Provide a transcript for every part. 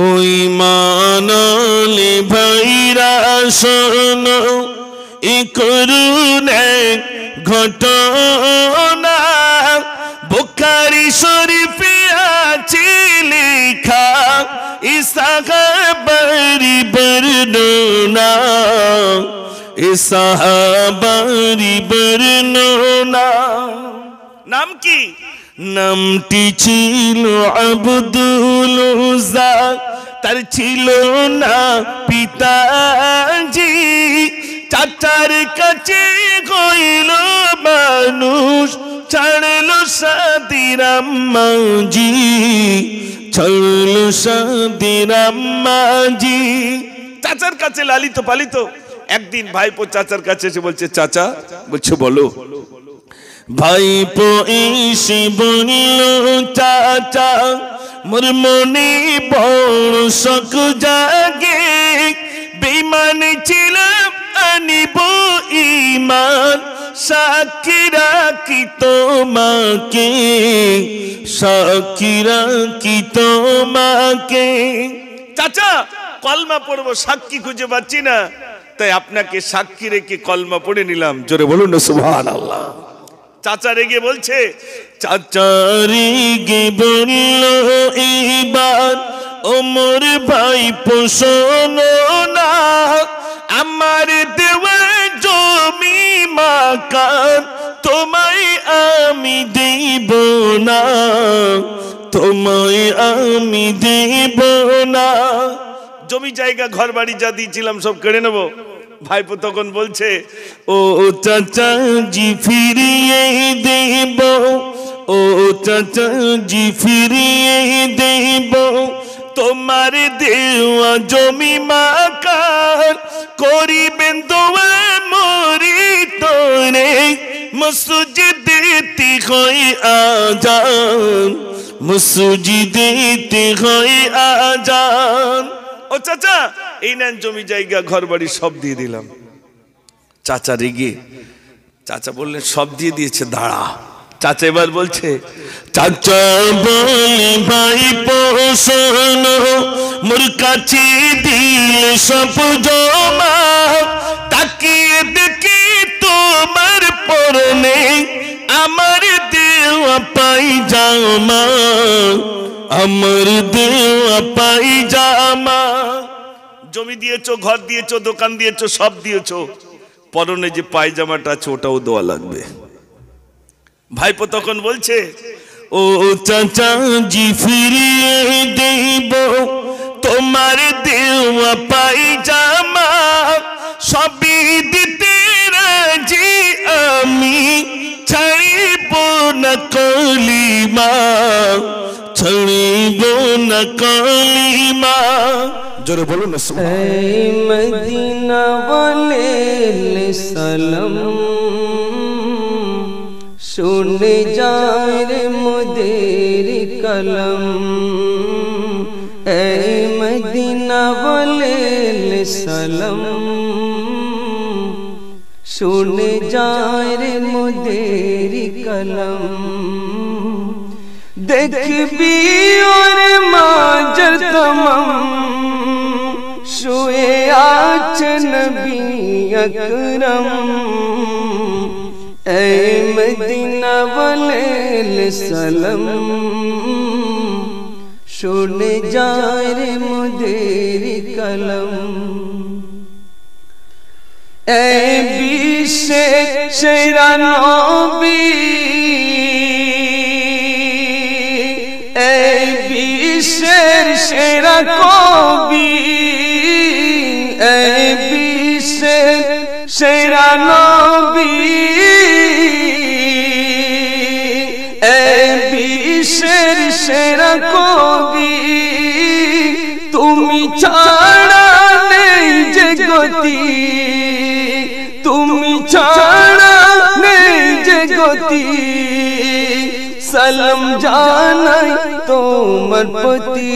ওই মানলে ভাইরা শোনো এ করুণ ঘটনা বুখারী শরীফে আছে লেখা এ সাহাবারি বর্ণনা এ সাহাবারি বর্ণনা। নাম কি? নামটি ছিল আব্দুল উজ্জা, তার ছিল না পিতাজি। চাচার কাছে হইল মানুষ, ছাড়লো সাদির আম্মাজি, ছাড়লো সাদির আম্মাজি। চাচার কাছে লালিত পালিত। একদিন ভাইপো চাচার কাছে এসে বলছে, চাচা, বলছে বলো। ভাইপো এসে বলল, চাচা মোর মনে বড় শখ জাগে, বেঈমান ছিলাম আনিব ঈমান, সাক্ষী রাখি তোমাকে, সাক্ষী রাখি তোমাকে। চাচা কলমা পড়বো, সাক্ষী খুঁজে পাচ্ছি না, তাই আপনাকে সাক্ষী রেখে কলমা পড়ে নিলাম। জোরে বলুন না সুবহানাল্লাহ। চাচা রেগে বলছে, চাচা রেগে বলল, এইবার ওমর ভাইপো শোনো না, আমার দেওয়া জমি মাকান তোমায় আমি দেব না, তোমায় আমি দেব না। জমি জায়গা ঘর বাড়ি যা দিয়েছিলাম সব কেড়ে নেব। ভাইপো তখন বলছে, ও চাচা জি ফিরিয়ে দেব, ও চাচা জি ফিরিয়ে দেব, তোমার দেওয়া জমি মাকান করিবেন দোয়া মরি তোরে, মসজিদেতে হয় আজান, মসজিদেতে হয় আজান। ও চাচা এই নেন জমি জায়গা ঘর বাড়ি সব দিয়ে দিলাম। চাচা রেগে, চাচা বললেন সব দিয়ে দিয়েছে, দাঁড়া। চাচা এবার বলছে, চাচা বলে ভাইপো শোনো, মোর কাছে দিলে সব জমা, তাকিয়ে দেখি তোমার পরনে আমার দেওয়া পায়জামা, আমার দেওয়া পায়জামা। জমি দিয়েছো, ঘর দিয়েছো, দোকান দিয়েছো, সব দিয়েছো, পরনে যে পায়জামাটা আছে ওটাও দেওয়া লাগবে। ভাইপো তখন বলছে, ও চাচা জি ফিরিয়ে দেব, তোমার দেওয়া পায়জামা, সবই দিতে রাজি আমি, ছাড়িব না কলিমা, ছাড়িব না কলিমা। জোরে বলুন না সুবহানাল্লাহ। এই মদিনা ওয়ালে সালাম, শুনে যায় রে মোদের কলম, এই মদিনা ওয়ালে সালাম, শুনে যায় রে মোদের কলম। দেখবি ওরে মাঝর তমাম, শুয়ে আছে নবী আকরম, এই মদিনা ওয়ালে সালাম, শুনে যায় রে মোদের কলম। এই বিশ্বে সেরা নবী, এই বিশ্বের সেরা কবি, এই বিশ্বের সেরা নবী, এই বিশ্বের সেরা কবি, তুমি ছাড়া নেই যে গতি, তুমি ছাড়া নেই যে গতি, সালাম জানাই তোমার প্রতি,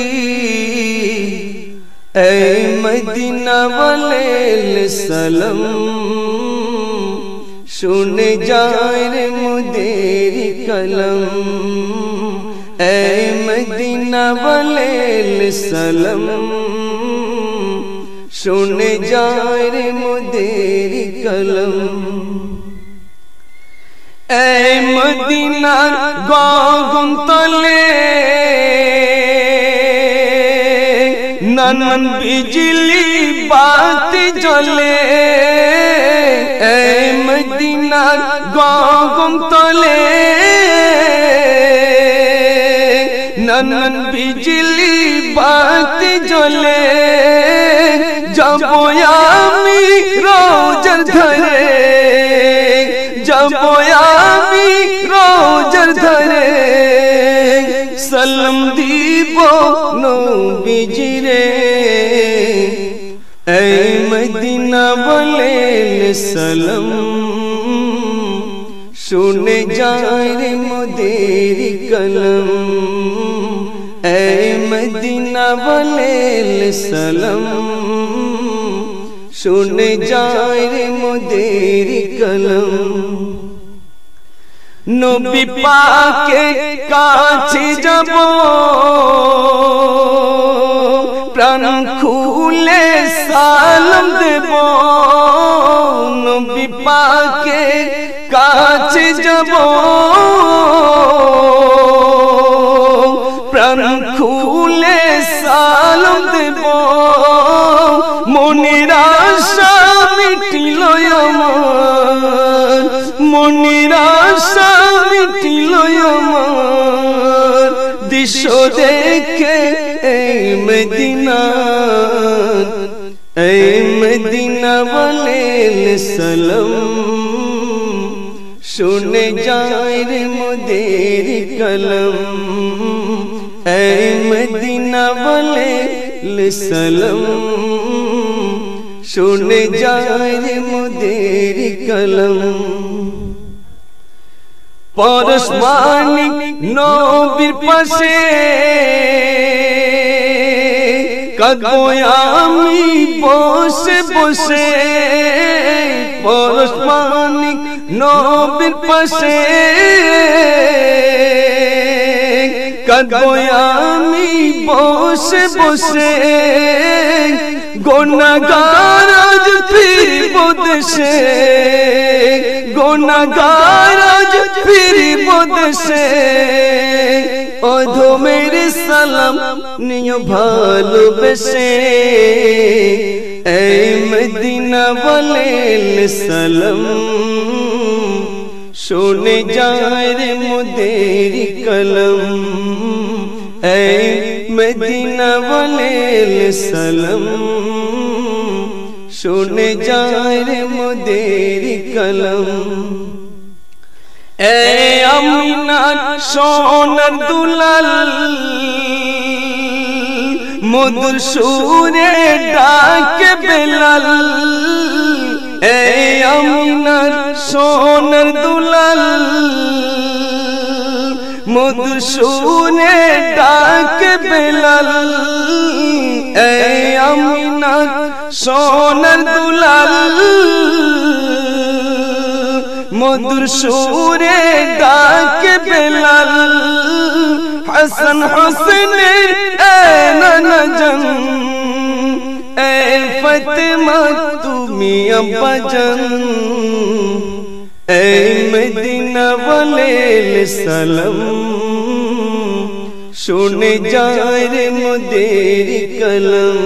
এই মদিনা ওয়ালে সালাম, শুনে যায় রে মোদের কলম, এই মদিনা मदीना वाले सलम শুনে যায় রে মোদের কলম এই মদিনার গগন তলে নানান বিজলি বাতি জ্বলে এই মদিনার গগন তলে নানান বিজলি বাতি জ্বলে যাবো আমি রোজার ধরে যাবো আমি রোজার ধরে সালাম দিব নবীজি রে এই মদিনা বলে সালাম শুনে যায় রে মোদের কলম এই মদিনা বলে সালাম শুনে যায় রে মোদের কলম নবী পাকে কাছে যাব প্রাণ খুলে সালাম দেব নবী পাকে কাছে যাব প্রাণ খুলে সালাম দেব মনের আশা মিটিল আমার মনের আশা মিটিল আমার দৃশ্য দেখে এই মদিনা বলে সালাম শুনে যায় রে মোদের কলম এই মদিনা বলে সালাম শুনে যায় রে মোদের কলম পরশমানিক নবীর পাশে কাঁদবো আমি বসে বসে পরশমানিক নবীর পাশে কাঁদবো আমি বসে বসে গুনাহগার আজ ফিরব দেশে গুনাহগার আজ ফিরব দেশে অধমের সালাম নিও ভালোবেসে এই মদিনা বলে সালাম শুনে যায় রে মোদের কলম এই মদিনা বলে সালাম শুনে যায় রে মোদের কলম এই আমিনার সোনার দুলাল মধুর সুরে ডাকে বেলাল এই আমিনার সোনার দুলাল মধুর সুরে ডাকে বেলাল এই আমিনার সোনার দুলাল মধুর সুরে ডাকে বেলাল হাসান হোসেনের নজন এ ফাতেমা তুমি আব্বাজান এই মদিনা বলে সালাম শুনে যায় রে মোদের কলম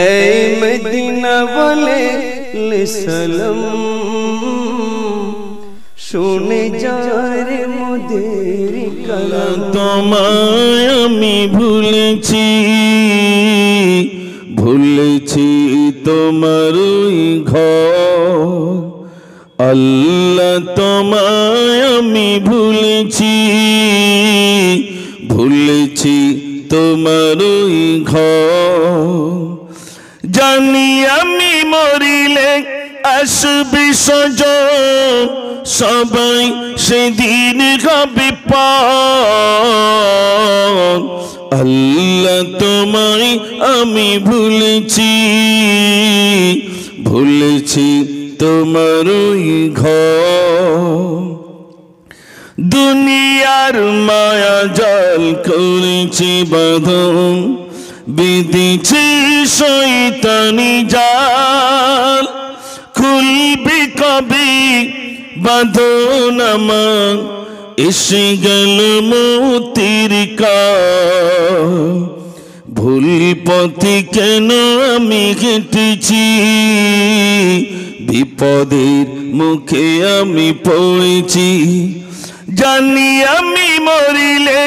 এই মদিনা বলে সালাম শুনে যায় রে মোদের কলম তোমায় আমি ভুলেছি ভুলেছি তোমার ঘর আল্লাহ তোমায় আমি ভুলেছি ভুলেছি তোমার ঘর জানি আমি মরিলে আসবি সজন সবাই সেদিন হবে পার আল্লাহ তোমায় আমি ভুলেছি ভুলেছি তোমার ঘর দুনিয়ার মায়া জাল করেছি বাঁধন, বেঁধেছি শয়তানি জাল। খুলবে কবে বাঁধন আমার, এসে গেল মৌতের কাল। ভুল পথে কেন আমি হেঁটেছি, বিপদের মুখে আমি পড়েছি। জানি আমি মরিলে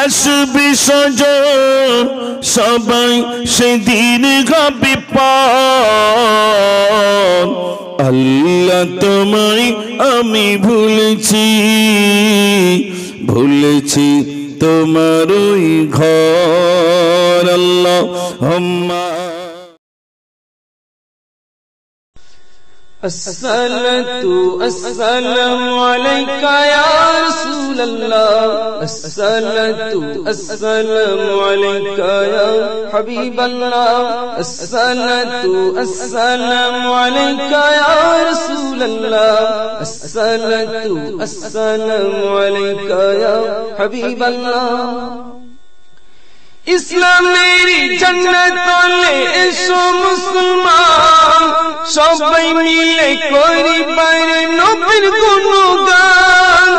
আসবে স্বজন, সবাই সেদিন হবে পর। আল্লাহ তোমায় আমি ভুলেছি, ভুলেছি তোমার ওই ঘর। আল্লাহুম্মা الصلاة السلام عليك يا رسول الله، الصلاة السلام عليك يا حبيب الله، الصلاة السلام عليك يا رسول الله، الصلاة السلام عليك يا حبيب الله। ইসলামেরই জান্নাতে এসো মুসলমান, সবাই মিলে করি বাইরে নবীর গুণগান।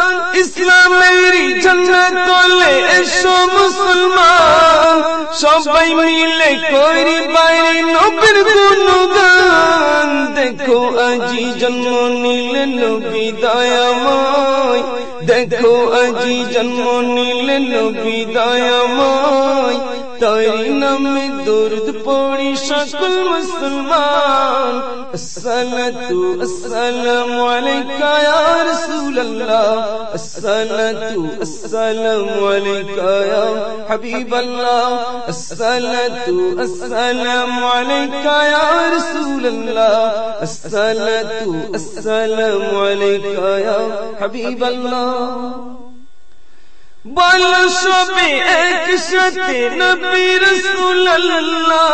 ইসলামেরই জান্নাতে এসো মুসলমান, সবাই মিলে করি বাইরে নবীর গুণগান। দেখো আজি জন্ম নিলেন নবী দয়াময়, দেখো আজি জন্ম নিলেন নবী দয়াময়। তারি নামে দরুদ পড়ি সকল মুসলমান। আসসালাতু আসসালামু আলাইকা ইয়া রাসূলুল্লাহ, আসসালাতু আসসালামু আলাইকা ইয়া হাবিবাল্লাহ, আসসালাতু আসসালামু আলাইকা ইয়া রাসূলুল্লাহ, আসসালাতু আসসালামু আলাইকা ইয়া হাবিবাল্লাহ। বলো সবে একসাথে নবী রাসূলুল্লাহ,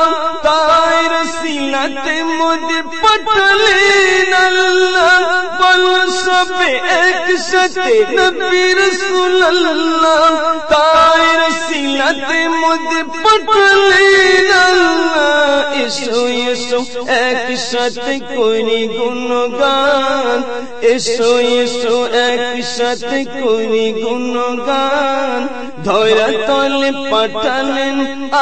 তাই রসিলাতে মোদে পাঠালেন আল্লাহ। বলো সবে একসাথে নবী রাসূলুল্লাহ, তাই রসিলাতে মোদে পাঠালেন আল্লাহ। এসো এসো একসাথে করি গুণগান, এসো এসো একসাথে করি গুণগান। ধরা তলে পাঠালেন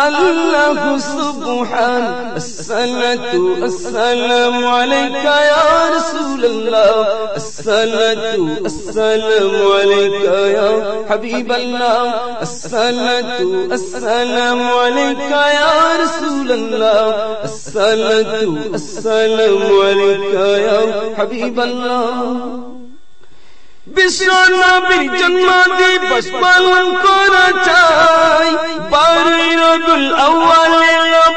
আল্লাহ সুবহান। আসসালাতু আসসালামু আলাইকা ইয়া রাসূলুল্লাহ, আসসালাতু আসসালামু আলাইকা ইয়া হাবিবাল্লাহ, আসসালাতু আসসালামু আলাইকা ইয়া রাসূলুল্লাহ, আসসালাতু আসসালামু আলাইকা ইয়া হাবিবাল্লাহ। বিশ্ব নবীর জন্ম দিবস পালন করা চাই, 12 রবিউল আউয়ালে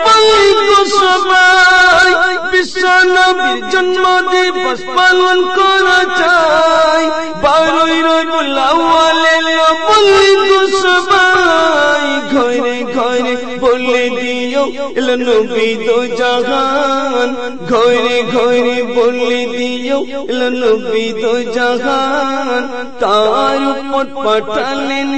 বলি তো সবাই। বিশ্ব নবীর জন্ম দিবস পালন করা চাই, 12 রবিউল আউয়ালে বলি তো সবাই। ঘরে ঘরে বলে দিও এলো নবী দো জাহান, ঘরে ঘরে বলে দিও এলো নবী দো জাহান। তার উপর পাঠালেন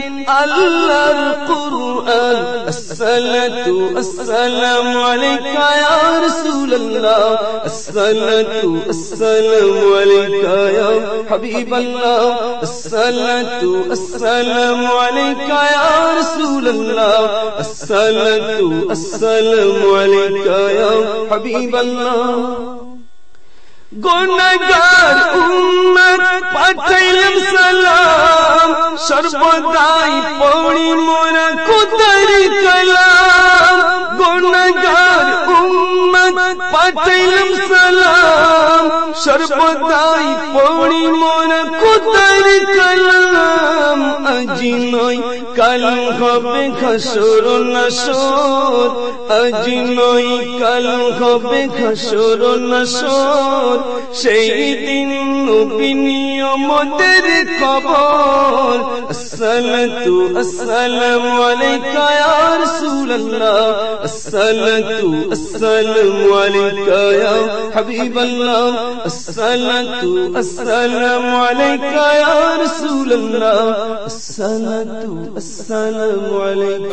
আল্লাহর কুরআন। আসসালাতু আসসালামু আলাইকা ইয়া রাসূলুল্লাহ, আসসালাতু আসসালামু আলাইকা ইয়া হাবিবাল্লাহ, আসসালাতু আসসালামু আলাইকা ইয়া রাসূলুল্লাহ, আসসালাতু আসসালামু আলাইকা ইয়া হাবিবাল্লাহ। গুনাহগার উম্মত পাঠাইলাম সালাম, সর্বদাই পড়ি মোরা খোদার কালাম। গুনাহগার উম্মত পাঠাইলাম সালাম, সর্বদাই পড়ি মোরা খোদার কালাম। আজি নয় কাল হবে হাসর নাসর, আজি নয় কাল হবে হাসর নাসর। সেই দিন নবী নিয়মতের খবর। الصلاة السلام عليك يا رسول الله الصلاة السلام عليك يا حبيب الله الصلاة السلام عليك يا رسول الله الصلاة السلام عليك